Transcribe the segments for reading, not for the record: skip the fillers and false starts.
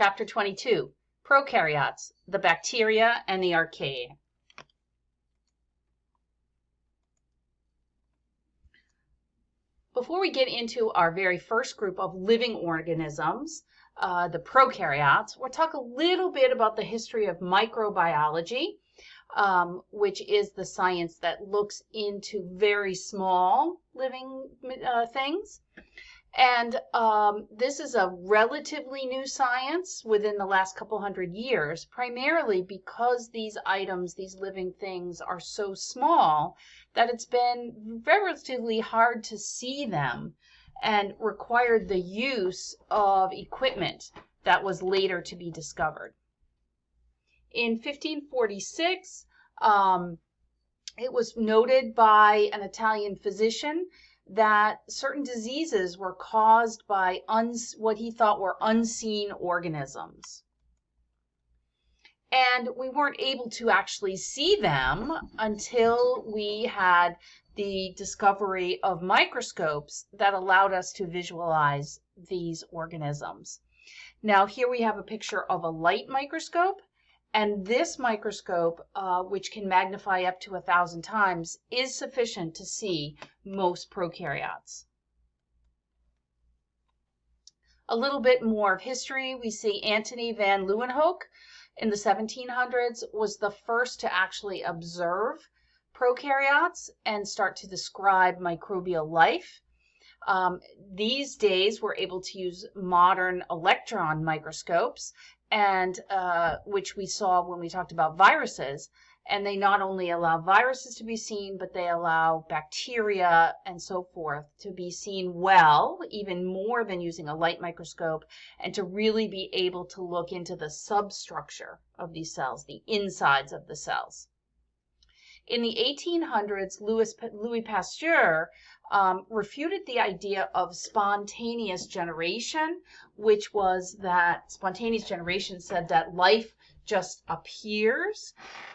Chapter 22, Prokaryotes, the Bacteria and the Archaea. Before we get into our very first group of living organisms, the prokaryotes, we'll talk a little bit about the history of microbiology, which is the science that looks into very small living things. And this is a relatively new science within the last couple hundred years, primarily because these items, these living things, are so small that it's been relatively hard to see them and required the use of equipment that was later to be discovered. In 1546, it was noted by an Italian physician that certain diseases were caused by what he thought were unseen organisms. And we weren't able to actually see them until we had the discovery of microscopes that allowed us to visualize these organisms. Now here we have a picture of a light microscope. And this microscope, which can magnify up to 1,000 times, is sufficient to see most prokaryotes. A little bit more of history. We see Antony van Leeuwenhoek in the 1700s was the first to actually observe prokaryotes and start to describe microbial life. These days, we're able to use modern electron microscopes, and which we saw when we talked about viruses. And they not only allow viruses to be seen, but they allow bacteria and so forth to be seen well, even more than using a light microscope, and to really be able to look into the substructure of these cells, the insides of the cells. In the 1800s, Louis Pasteur refuted the idea of spontaneous generation, which was that spontaneous generation said that life just appears,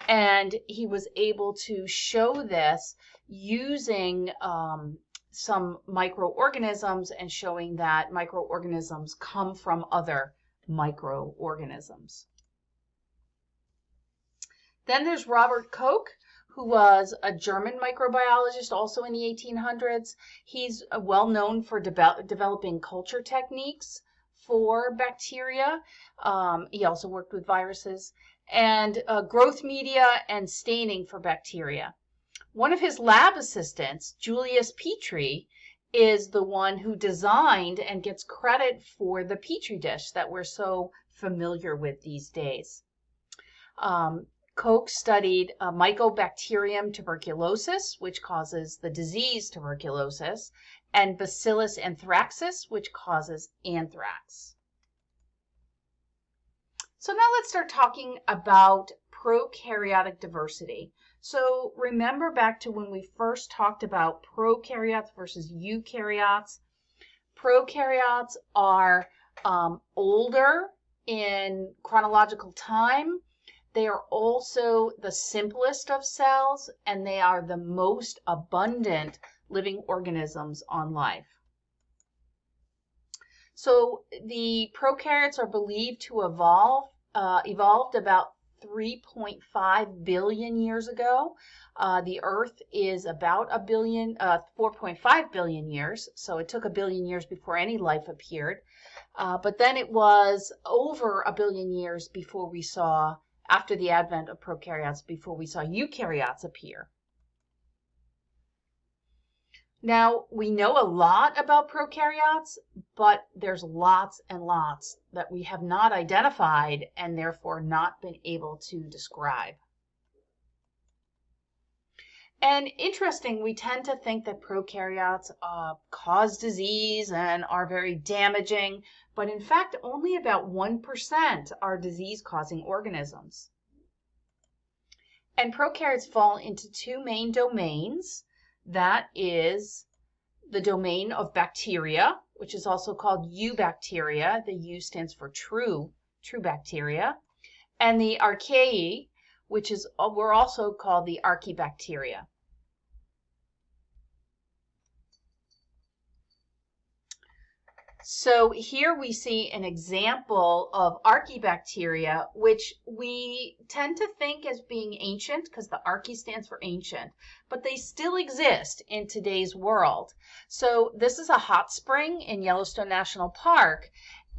and he was able to show this using some microorganisms and showing that microorganisms come from other microorganisms. Then there's Robert Koch, who was a German microbiologist also in the 1800s. He's well known for developing culture techniques for bacteria. He also worked with viruses, and growth media and staining for bacteria. One of his lab assistants, Julius Petri, is the one who designed and gets credit for the Petri dish that we're so familiar with these days. Koch studied Mycobacterium tuberculosis, which causes the disease tuberculosis, and Bacillus anthracis, which causes anthrax. So now let's start talking about prokaryotic diversity. So remember back to when we first talked about prokaryotes versus eukaryotes. Prokaryotes are older in chronological time. They are also the simplest of cells, and they are the most abundant living organisms on life. So the prokaryotes are believed to evolved about 3.5 billion years ago. The Earth is about 4.5 billion years, so it took 1 billion years before any life appeared. But then it was over 1 billion years before we saw, after the advent of prokaryotes, before we saw eukaryotes appear. Now, we know a lot about prokaryotes, but there's lots and lots that we have not identified and therefore not been able to describe. And interesting, we tend to think that prokaryotes cause disease and are very damaging, but in fact, only about 1% are disease-causing organisms. And prokaryotes fall into two main domains. That is the domain of bacteria, which is also called eubacteria. The U stands for true bacteria. And the archaea, which is we're also called the archaebacteria. So here we see an example of archaebacteria, which we tend to think as being ancient because the archae stands for ancient, but they still exist in today's world. So this is a hot spring in Yellowstone National Park,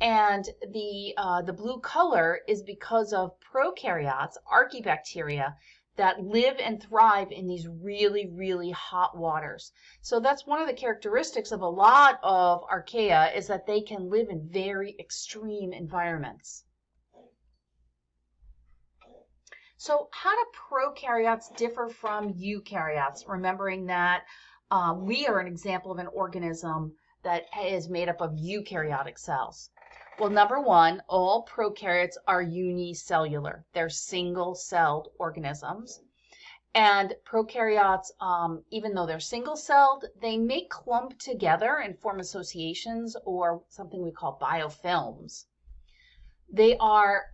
and the blue color is because of prokaryotes, archaebacteria, that live and thrive in these really, really hot waters. So that's one of the characteristics of a lot of archaea, is that they can live in very extreme environments. So how do prokaryotes differ from eukaryotes? Remembering that we are an example of an organism that is made up of eukaryotic cells. Well, number one, all prokaryotes are unicellular. They're single-celled organisms. And prokaryotes, even though they're single-celled, they may clump together and form associations or something we call biofilms. They are,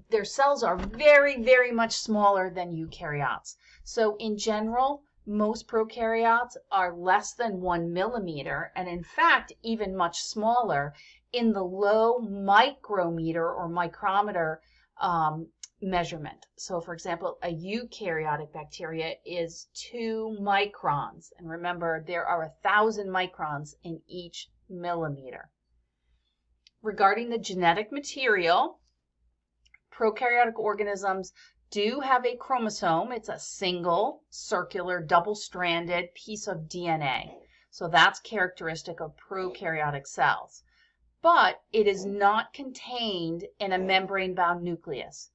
their cells are very, very much smaller than eukaryotes. So in general, most prokaryotes are less than 1 millimeter, and in fact, even much smaller in the low micrometer or micrometer measurement. So for example, a eukaryotic bacteria is 2 microns. And remember, there are 1,000 microns in each millimeter. Regarding the genetic material, prokaryotic organisms do have a chromosome. It's a single, circular, double-stranded piece of DNA. So that's characteristic of prokaryotic cells. But it is not contained in a membrane-bound nucleus.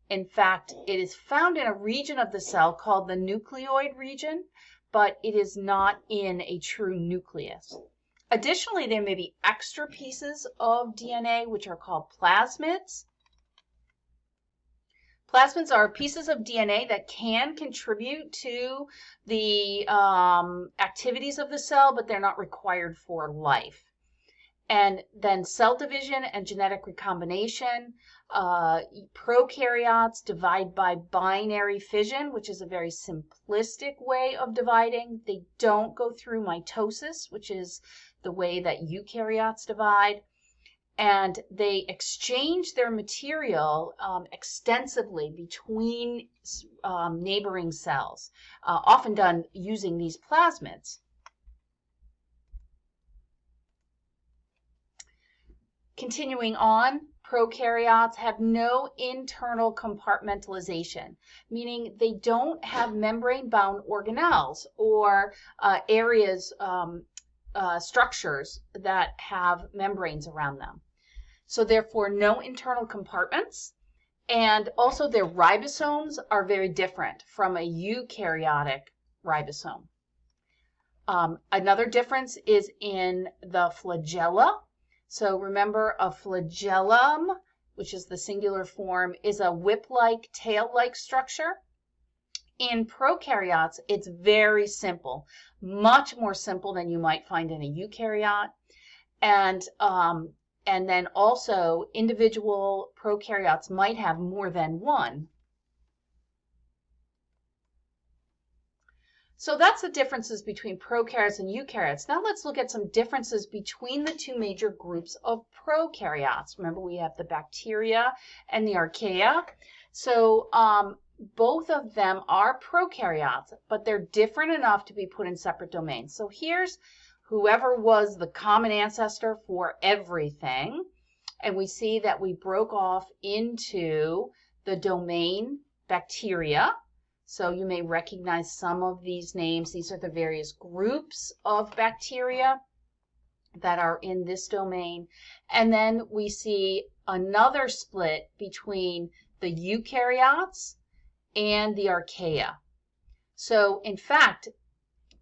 In fact, it is found in a region of the cell called the nucleoid region, but it is not in a true nucleus. Additionally, there may be extra pieces of DNA, which are called plasmids. Plasmids are pieces of DNA that can contribute to the activities of the cell, but they're not required for life. And then cell division and genetic recombination. Prokaryotes divide by binary fission, which is a very simplistic way of dividing. They don't go through mitosis, which is the way that eukaryotes divide. And they exchange their material extensively between neighboring cells, often done using these plasmids. Continuing on, prokaryotes have no internal compartmentalization, meaning they don't have membrane-bound organelles or areas, structures that have membranes around them. So therefore, no internal compartments, and also their ribosomes are very different from a eukaryotic ribosome. Another difference is in the flagella. So remember, a flagellum, which is the singular form, is a whip-like, tail-like structure. In prokaryotes, it's very simple, much more simple than you might find in a eukaryote. And then also, individual prokaryotes might have more than one. So that's the differences between prokaryotes and eukaryotes. Now let's look at some differences between the two major groups of prokaryotes. Remember, we have the bacteria and the archaea. So both of them are prokaryotes, but they're different enough to be put in separate domains. So here's whoever was the common ancestor for everything. And we see that we broke off into the domain bacteria. So you may recognize some of these names. These are the various groups of bacteria that are in this domain. And then we see another split between the eukaryotes and the archaea. So in fact,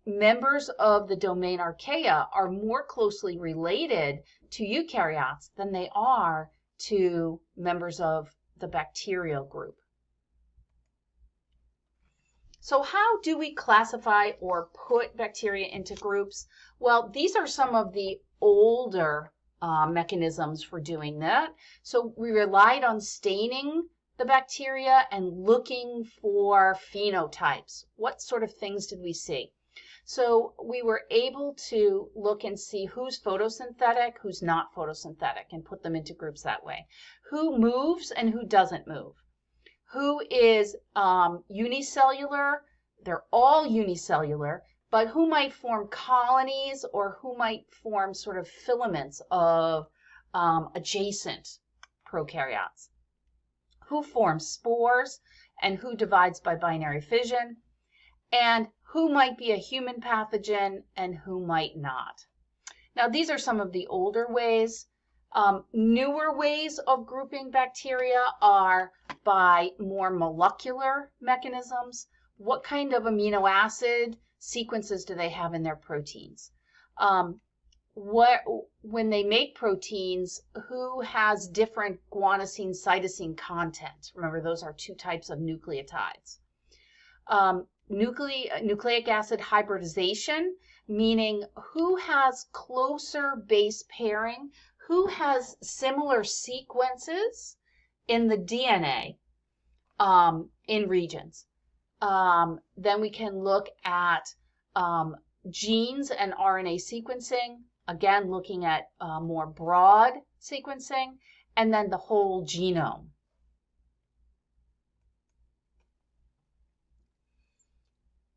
members of the domain archaea are more closely related to eukaryotes than they are to members of the bacterial group. So how do we classify or put bacteria into groups? Well, these are some of the older mechanisms for doing that. So we relied on staining the bacteria and looking for phenotypes. What sort of things did we see? So we were able to look and see who's photosynthetic, who's not photosynthetic, and put them into groups that way. Who moves and who doesn't move. Who is unicellular? They're all unicellular, but who might form colonies or who might form sort of filaments of adjacent prokaryotes? Who forms spores and who divides by binary fission? And who might be a human pathogen and who might not? Now, these are some of the older ways. Newer ways of grouping bacteria are by more molecular mechanisms. What kind of amino acid sequences do they have in their proteins? When they make proteins, who has different guanosine cytosine content? Remember, those are two types of nucleotides. Nucleic acid hybridization, meaning who has closer base pairing, who has similar sequences in the DNA in regions. Then we can look at genes and RNA sequencing, again looking at more broad sequencing, and then the whole genome.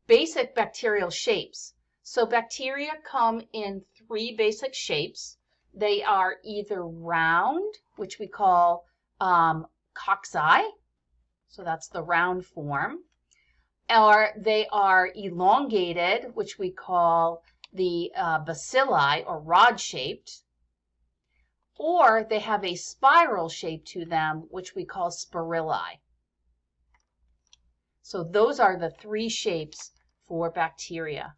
Basic bacterial shapes. So bacteria come in three basic shapes. They are either round, which we call cocci, so that's the round form, or they are elongated, which we call the bacilli or rod-shaped, or they have a spiral shape to them, which we call spirilli. So those are the three shapes for bacteria.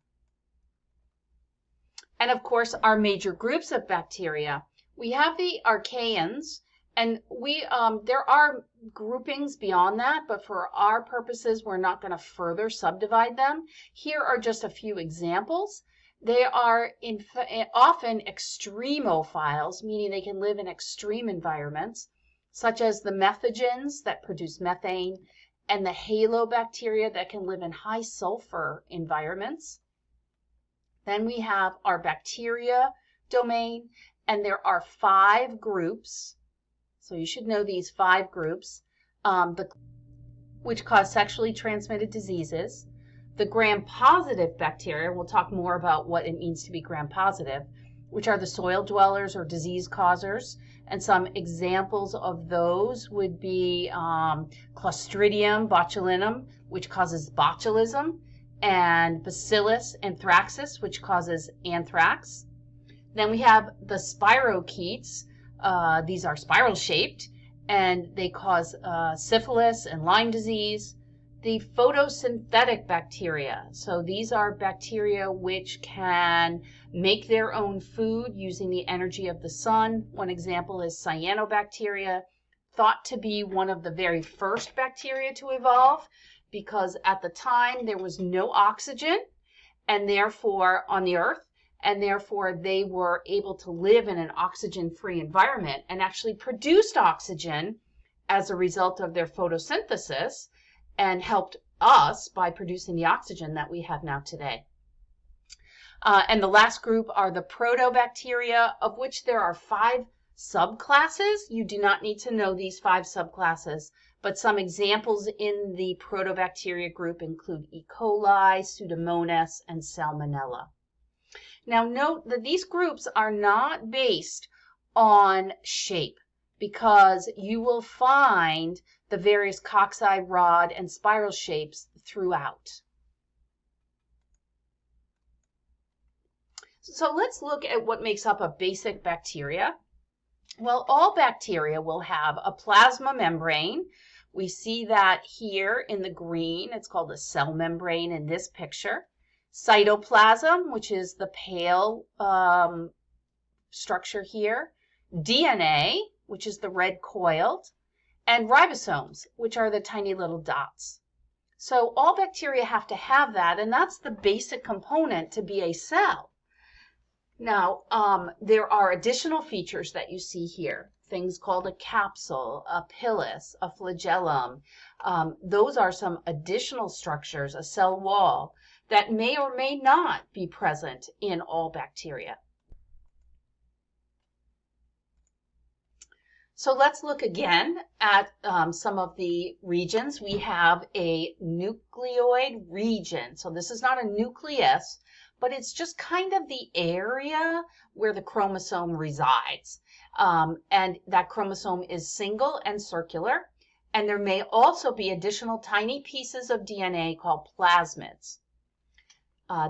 And of course, our major groups of bacteria. We have the archaeans, and there are groupings beyond that, but for our purposes, we're not going to further subdivide them. Here are just a few examples. They are often extremophiles, meaning they can live in extreme environments, such as the methogens that produce methane, and the halobacteria that can live in high sulfur environments. Then we have our bacteria domain, and there are 5 groups. So you should know these 5 groups, which cause sexually transmitted diseases. The gram-positive bacteria, we'll talk more about what it means to be gram-positive, which are the soil dwellers or disease causers. And some examples of those would be Clostridium botulinum, which causes botulism, and Bacillus anthracis, which causes anthrax. Then we have the spirochetes. These are spiral-shaped, and they cause syphilis and Lyme disease. The photosynthetic bacteria. So these are bacteria which can make their own food using the energy of the sun. One example is cyanobacteria, thought to be one of the very first bacteria to evolve because at the time there was no oxygen and therefore on the earth, and therefore they were able to live in an oxygen-free environment and actually produced oxygen as a result of their photosynthesis and helped us by producing the oxygen that we have now today. And the last group are the protobacteria, of which there are 5 subclasses. You do not need to know these 5 subclasses, but some examples in the protobacteria group include E. coli, Pseudomonas, and Salmonella. Now note that these groups are not based on shape, because you will find the various cocci, rod, and spiral shapes throughout. So let's look at what makes up a basic bacteria. Well, all bacteria will have a plasma membrane. We see that here in the green. It's called the cell membrane in this picture. Cytoplasm, which is the pale structure here. DNA, which is the red coiled, and ribosomes, which are the tiny little dots. So all bacteria have to have that, and that's the basic component to be a cell. Now, there are additional features that you see here, things called a capsule, a pilus, a flagellum. Those are some additional structures, a cell wall, that may or may not be present in all bacteria. So let's look again at some of the regions. We have a nucleoid region. So this is not a nucleus, but it's just kind of the area where the chromosome resides. And that chromosome is single and circular. And there may also be additional tiny pieces of DNA called plasmids.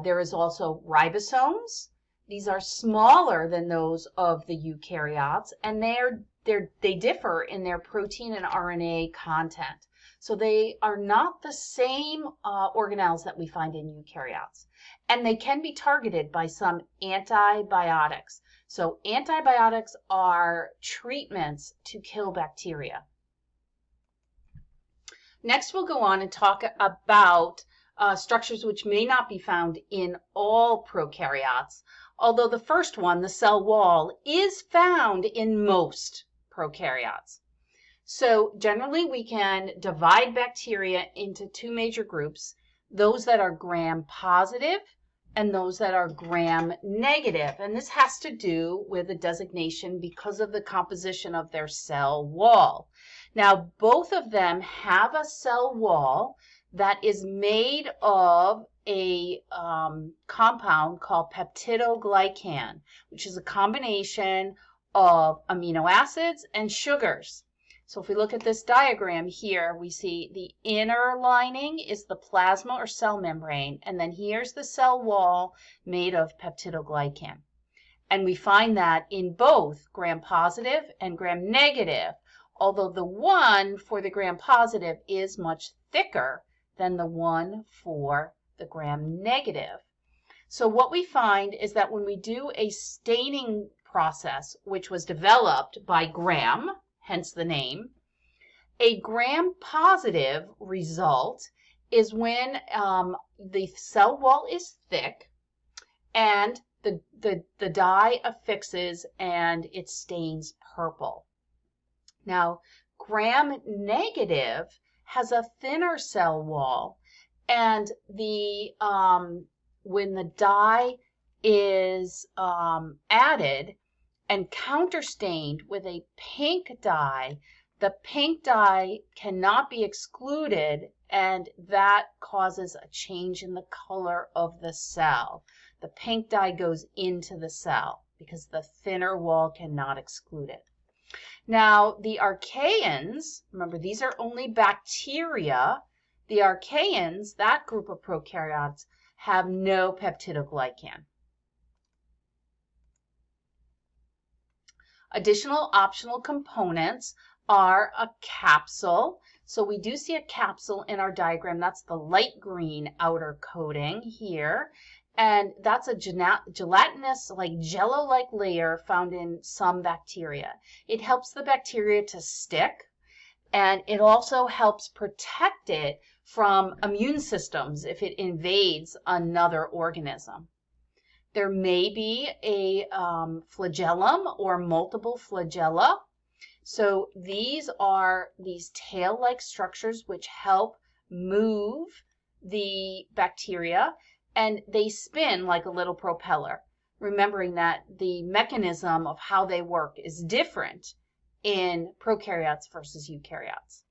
There is also ribosomes. These are smaller than those of the eukaryotes, and they differ in their protein and RNA content. So they are not the same organelles that we find in eukaryotes. And they can be targeted by some antibiotics. So antibiotics are treatments to kill bacteria. Next, we'll go on and talk about structures which may not be found in all prokaryotes, although the first one, the cell wall, is found in most prokaryotes. So generally we can divide bacteria into two major groups, those that are gram-positive and those that are gram-negative. And this has to do with the designation because of the composition of their cell wall. Now, both of them have a cell wall that is made of a compound called peptidoglycan, which is a combination of amino acids and sugars. So if we look at this diagram here, we see the inner lining is the plasma or cell membrane, and then here's the cell wall made of peptidoglycan. And we find that in both gram-positive and gram-negative, although the one for the gram-positive is much thicker than the one for the gram-negative. So what we find is that when we do a staining process, which was developed by Gram, hence the name, a gram-positive result is when the cell wall is thick and the dye affixes and it stains purple. Now, gram-negative has a thinner cell wall, and when the dye is added and counterstained with a pink dye, the pink dye cannot be excluded, and that causes a change in the color of the cell. The pink dye goes into the cell because the thinner wall cannot exclude it. Now, the archaeans, remember these are only bacteria. The archaeans, that group of prokaryotes, have no peptidoglycan. Additional optional components are a capsule. So we do see a capsule in our diagram. That's the light green outer coating here. And that's a gelatinous, like jello-like layer found in some bacteria. It helps the bacteria to stick, and it also helps protect it from immune systems if it invades another organism. There may be a flagellum or multiple flagella. So these are these tail-like structures which help move the bacteria, and they spin like a little propeller, remembering that the mechanism of how they work is different in prokaryotes versus eukaryotes.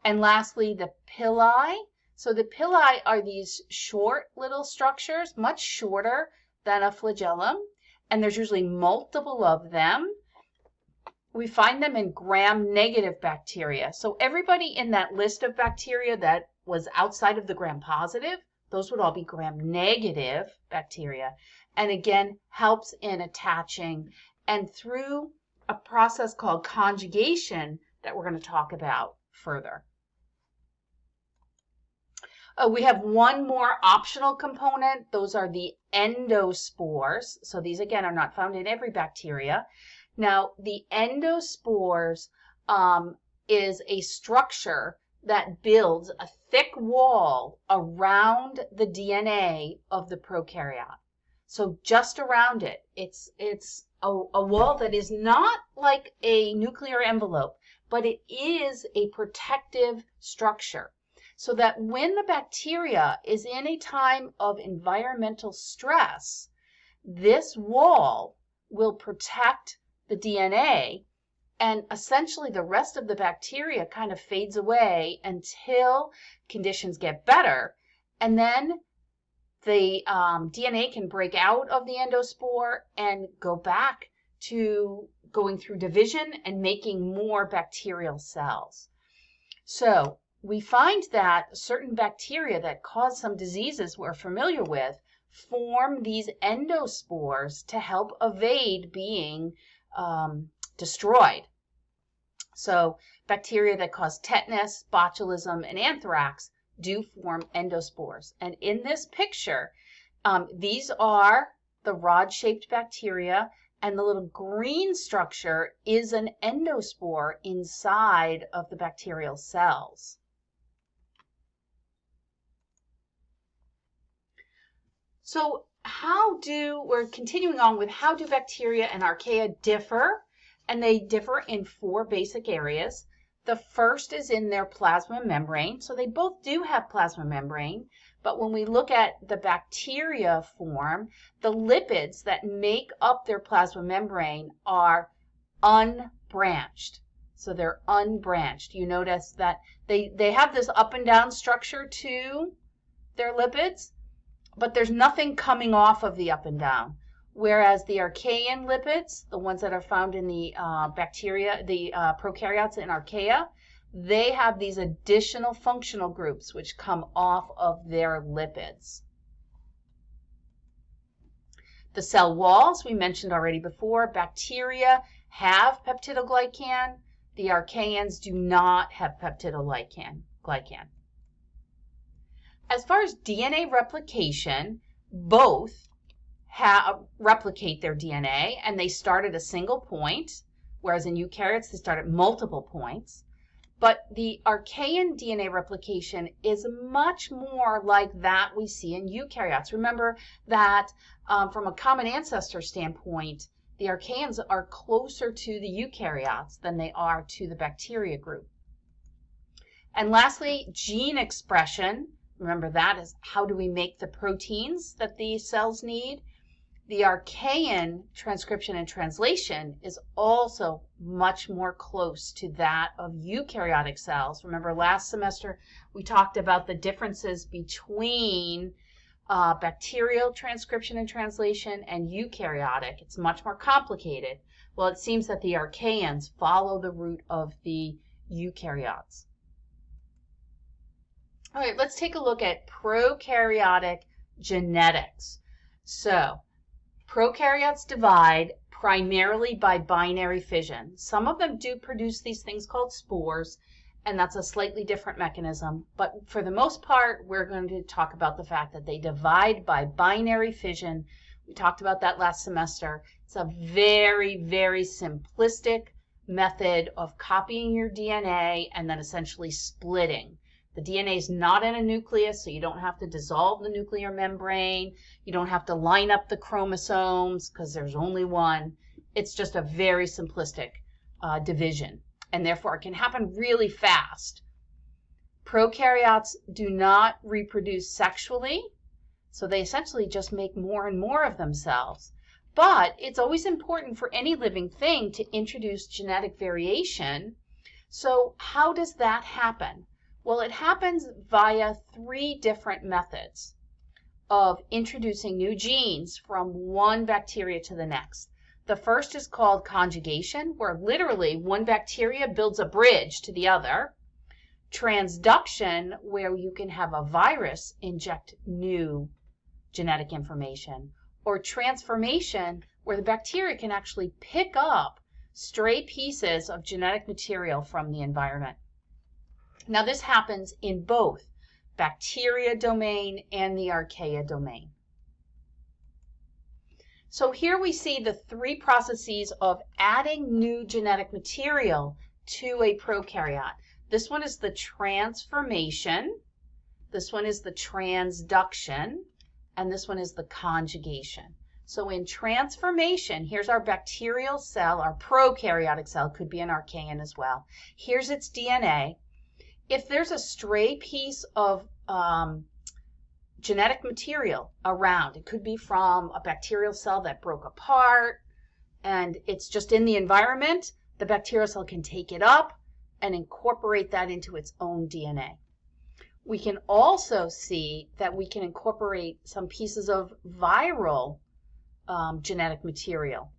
And lastly, the pili. So the pili are these short little structures, much shorter than a flagellum, and there's usually multiple of them. We find them in gram-negative bacteria. So everybody in that list of bacteria that was outside of the gram-positive, those would all be gram-negative bacteria, and again helps in attaching, and through a process called conjugation that we're going to talk about further. We have one more optional component. Those are the endospores. So these again are not found in every bacteria. Now the endospores is a structure that builds a thick wall around the DNA of the prokaryote. So just around it, it's a wall that is not like a nuclear envelope, but it is a protective structure. so that when the bacteria is in a time of environmental stress, this wall will protect the DNA, and essentially the rest of the bacteria kind of fades away until conditions get better. And then the DNA can break out of the endospore and go back to going through division and making more bacterial cells. So we find that certain bacteria that cause some diseases we're familiar with form these endospores to help evade being destroyed. So bacteria that cause tetanus, botulism, and anthrax do form endospores. And in this picture, these are the rod-shaped bacteria, and the little green structure is an endospore inside of the bacterial cells. So we're continuing on with how do bacteria and archaea differ? And they differ in 4 basic areas. The first is in their plasma membrane. So they both do have plasma membrane, but when we look at the bacteria form, the lipids that make up their plasma membrane are unbranched. So they're unbranched. You notice that they have this up and down structure to their lipids, but there's nothing coming off of the up and down. Whereas the archaean lipids, the ones that are found in the bacteria, the prokaryotes in archaea, they have these additional functional groups which come off of their lipids. The cell walls, we mentioned already before, bacteria have peptidoglycan. The archaeans do not have peptidoglycan. As far as DNA replication, both replicate their DNA, and they start at a single point, whereas in eukaryotes they start at multiple points. But the archaean DNA replication is much more like that we see in eukaryotes. Remember that from a common ancestor standpoint, the archaeans are closer to the eukaryotes than they are to the bacteria group. And lastly, gene expression. Remember, that is how do we make the proteins that the cells need. The archaean transcription and translation is also much more close to that of eukaryotic cells. Remember, last semester we talked about the differences between bacterial transcription and translation and eukaryotic. It's much more complicated. Well, it seems that the archaeans follow the route of the eukaryotes. All right, let's take a look at prokaryotic genetics. So, prokaryotes divide primarily by binary fission. Some of them do produce these things called spores, and that's a slightly different mechanism. But for the most part, we're going to talk about the fact that they divide by binary fission. We talked about that last semester. It's a very, very simplistic method of copying your DNA and then essentially splitting. The DNA is not in a nucleus, so you don't have to dissolve the nuclear membrane. You don't have to line up the chromosomes because there's only one. It's just a very simplistic division, and therefore it can happen really fast. Prokaryotes do not reproduce sexually, so they essentially just make more and more of themselves. But it's always important for any living thing to introduce genetic variation. So how does that happen? Well, it happens via 3 different methods of introducing new genes from one bacteria to the next. The first is called conjugation, where literally one bacteria builds a bridge to the other. Transduction, where you can have a virus inject new genetic information. Or transformation, where the bacteria can actually pick up stray pieces of genetic material from the environment. Now, this happens in both bacteria domain and the archaea domain. So here we see the 3 processes of adding new genetic material to a prokaryote. This one is the transformation, this one is the transduction, and this one is the conjugation. So in transformation, here's our bacterial cell, our prokaryotic cell, could be an archaean as well. Here's its DNA. If there's a stray piece of genetic material around, it could be from a bacterial cell that broke apart and it's just in the environment, the bacterial cell can take it up and incorporate that into its own DNA. We can also see that we can incorporate some pieces of viral genetic material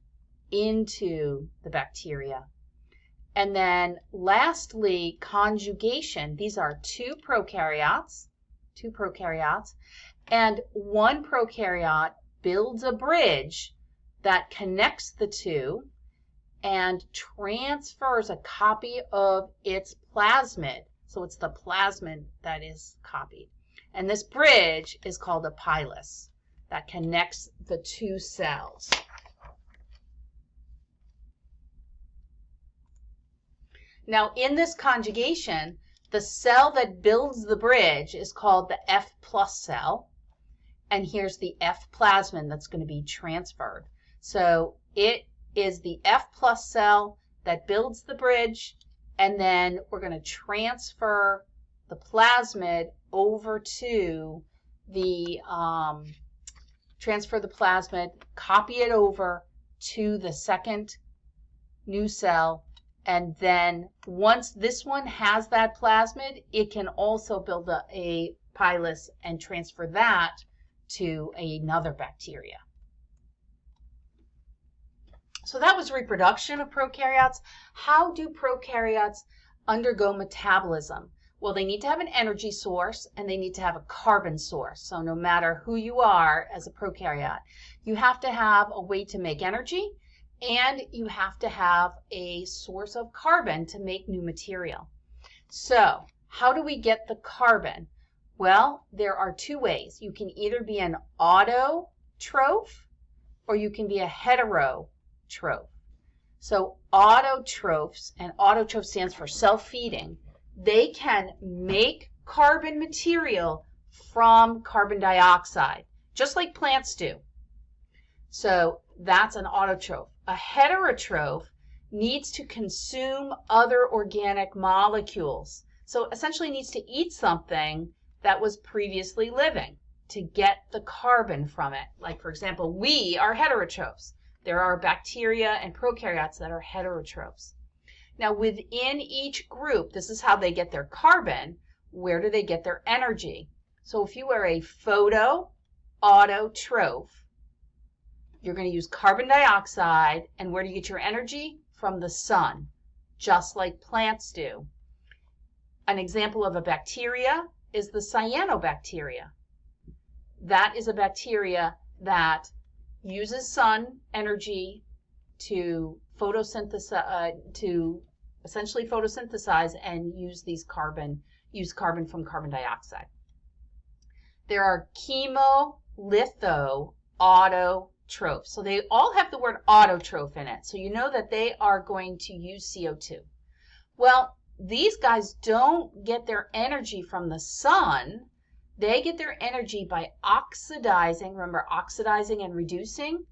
into the bacteria. And then lastly, conjugation. These are two prokaryotes, and one prokaryote builds a bridge that connects the two and transfers a copy of its plasmid. So it's the plasmid that is copied. And this bridge is called a pilus that connects the two cells. Now, in this conjugation, the cell that builds the bridge is called the F plus cell. And here's the F plasmid that's going to be transferred. So it is the F plus cell that builds the bridge, and then we're going to transfer the plasmid over to the, copy it over to the second new cell. And then once this one has that plasmid, it can also build a pilus and transfer that to another bacteria. So that was reproduction of prokaryotes. How do prokaryotes undergo metabolism? Well, they need to have an energy source and they need to have a carbon source. So no matter who you are as a prokaryote, you have to have a way to make energy and you have to have a source of carbon to make new material. So how do we get the carbon? Well, there are two ways. You can either be an autotroph or you can be a heterotroph. So autotrophs, and autotroph stands for self-feeding, they can make carbon material from carbon dioxide, just like plants do. So that's an autotroph. A heterotroph needs to consume other organic molecules. So essentially needs to eat something that was previously living to get the carbon from it. Like, for example, we are heterotrophs. There are bacteria and prokaryotes that are heterotrophs. Now, within each group, this is how they get their carbon. Where do they get their energy? So if you are a photoautotroph, you're going to use carbon dioxide, and where do you get your energy? From the sun, just like plants do. An example of a bacteria is the cyanobacteria. That is a bacteria that uses sun energy to essentially photosynthesize and use carbon from carbon dioxide. There are chemolithoautotrophs. So they all have the word autotroph in it. So you know that they are going to use CO2. Well, these guys don't get their energy from the sun. They get their energy by oxidizing, remember oxidizing and reducing,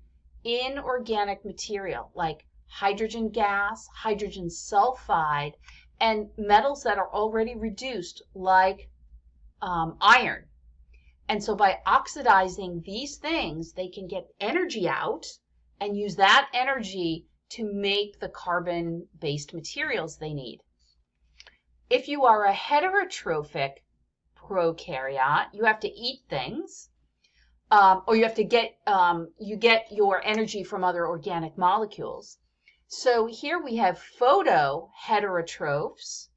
inorganic material like hydrogen gas, hydrogen sulfide, and metals that are already reduced like iron. And so by oxidizing these things, they can get energy out and use that energy to make the carbon-based materials they need. If you are a heterotrophic prokaryote, you have to eat things, or you have to get your energy from other organic molecules. So here we have photoheterotrophs.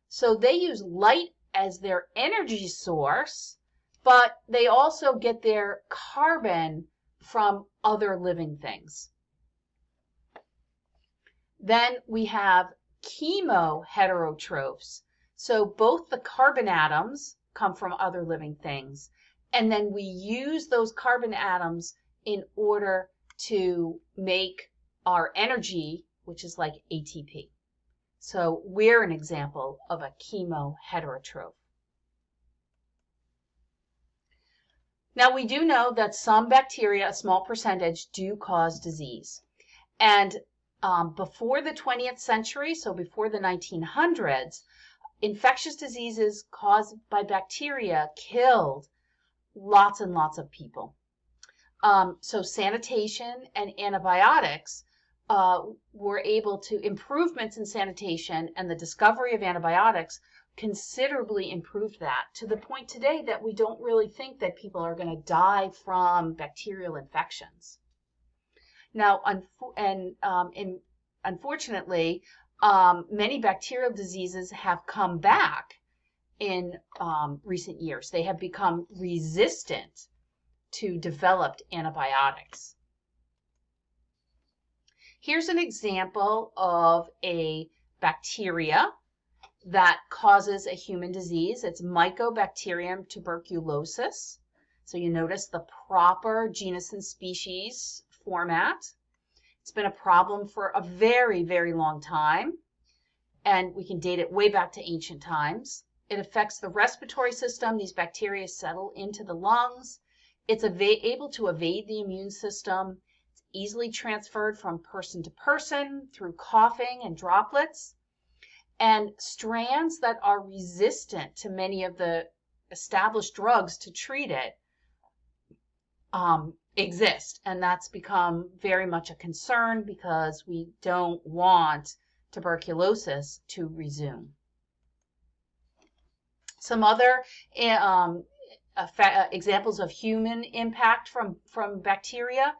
So they use light as their energy source, but they also get their carbon from other living things. Then we have chemoheterotrophs. So both the carbon atoms come from other living things, and then we use those carbon atoms in order to make our energy, which is like ATP. So we're an example of a chemoheterotroph. Now we do know that some bacteria, a small percentage, do cause disease. And before the 20th century, so before the 1900s, infectious diseases caused by bacteria killed lots and lots of people. So sanitation and antibiotics were able to, improvements in sanitation and the discovery of antibiotics considerably improved that, to the point today that we don't really think that people are going to die from bacterial infections. Now, unfortunately, many bacterial diseases have come back in recent years. They have become resistant to developed antibiotics. Here's an example of a bacteria that causes a human disease. It's Mycobacterium tuberculosis. So you notice the proper genus and species format. It's been a problem for a very, very long time, and we can date it way back to ancient times. It affects the respiratory system. These bacteria settle into the lungs. It's able to evade the immune system. It's easily transferred from person to person through coughing and droplets. And strands that are resistant to many of the established drugs to treat it exist. And that's become very much a concern because we don't want tuberculosis to resume. Some other examples of human impact from bacteria,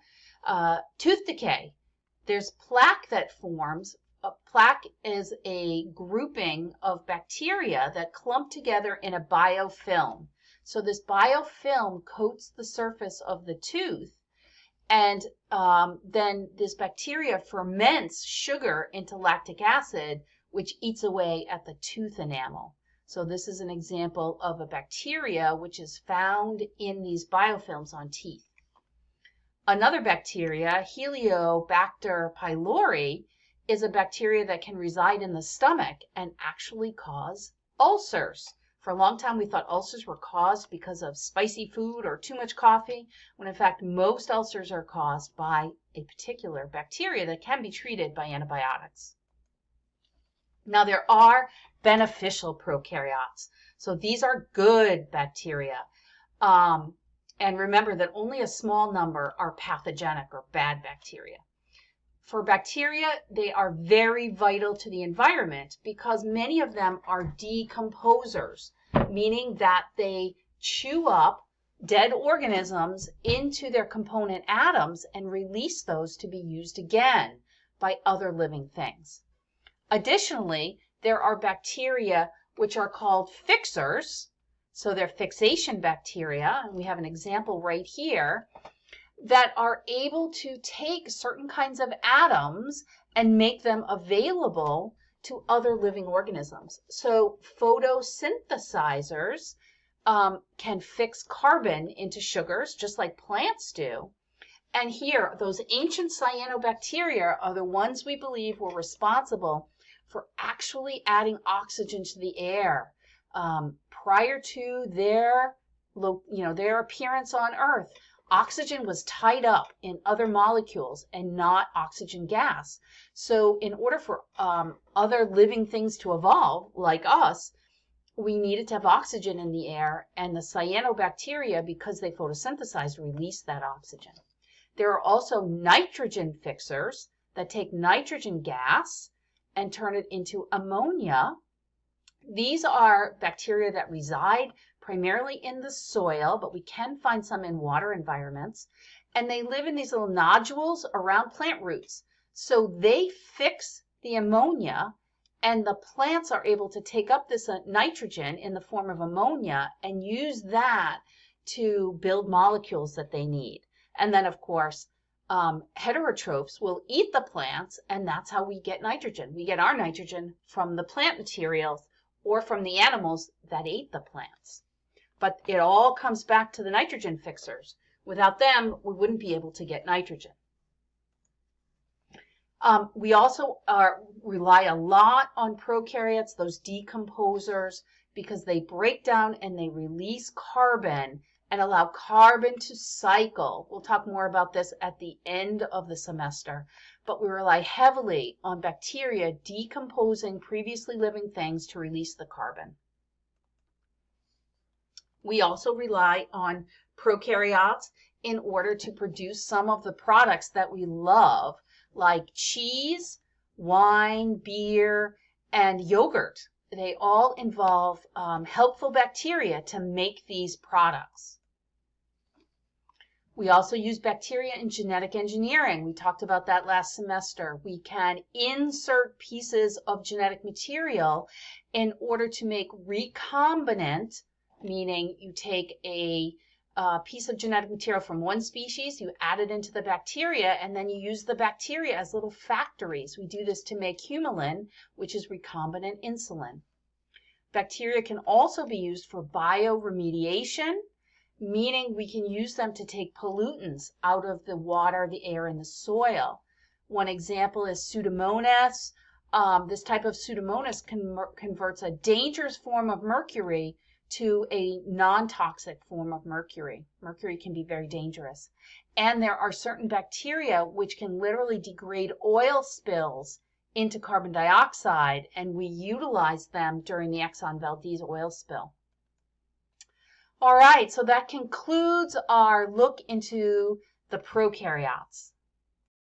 tooth decay. There's plaque that forms. A plaque is a grouping of bacteria that clump together in a biofilm. So this biofilm coats the surface of the tooth, and then this bacteria ferments sugar into lactic acid, which eats away at the tooth enamel. So this is an example of a bacteria which is found in these biofilms on teeth. Another bacteria, Heliobacter pylori, is a bacteria that can reside in the stomach and actually cause ulcers. For a long time, we thought ulcers were caused because of spicy food or too much coffee, when in fact most ulcers are caused by a particular bacteria that can be treated by antibiotics. Now, there are beneficial prokaryotes. So these are good bacteria. And remember that only a small number are pathogenic or bad bacteria. For bacteria, they are very vital to the environment because many of them are decomposers, meaning that they chew up dead organisms into their component atoms and release those to be used again by other living things. Additionally, there are bacteria which are called fixers. So they're fixation bacteria, and we have an example right here, that are able to take certain kinds of atoms and make them available to other living organisms. So photosynthesizers can fix carbon into sugars, just like plants do. And here, those ancient cyanobacteria are the ones we believe were responsible for actually adding oxygen to the air. Prior to their appearance on Earth, oxygen was tied up in other molecules and not oxygen gas. So in order for other living things to evolve, like us, we needed to have oxygen in the air, and the cyanobacteria, because they photosynthesize, release that oxygen. There are also nitrogen fixers that take nitrogen gas and turn it into ammonia. These are bacteria that reside primarily in the soil, but we can find some in water environments, and they live in these little nodules around plant roots. So they fix the ammonia, and the plants are able to take up this nitrogen in the form of ammonia and use that to build molecules that they need. And then, of course, heterotrophs will eat the plants, and that's how we get nitrogen. We get our nitrogen from the plant materials or from the animals that ate the plants. But it all comes back to the nitrogen fixers. Without them, we wouldn't be able to get nitrogen. We also rely a lot on prokaryotes, those decomposers, because they break down and they release carbon and allow carbon to cycle. We'll talk more about this at the end of the semester, but we rely heavily on bacteria decomposing previously living things to release the carbon. We also rely on prokaryotes in order to produce some of the products that we love, like cheese, wine, beer, and yogurt. They all involve helpful bacteria to make these products. We also use bacteria in genetic engineering. We talked about that last semester. We can insert pieces of genetic material in order to make recombinant, meaning you take a piece of genetic material from one species, you add it into the bacteria, and then you use the bacteria as little factories. We do this to make humulin, which is recombinant insulin. Bacteria can also be used for bioremediation, meaning we can use them to take pollutants out of the water, the air, and the soil. One example is Pseudomonas. This type of Pseudomonas converts a dangerous form of mercury to a non-toxic form of mercury. Mercury can be very dangerous. And there are certain bacteria which can literally degrade oil spills into carbon dioxide, and we utilize them during the Exxon Valdez oil spill. All right, so that concludes our look into the prokaryotes.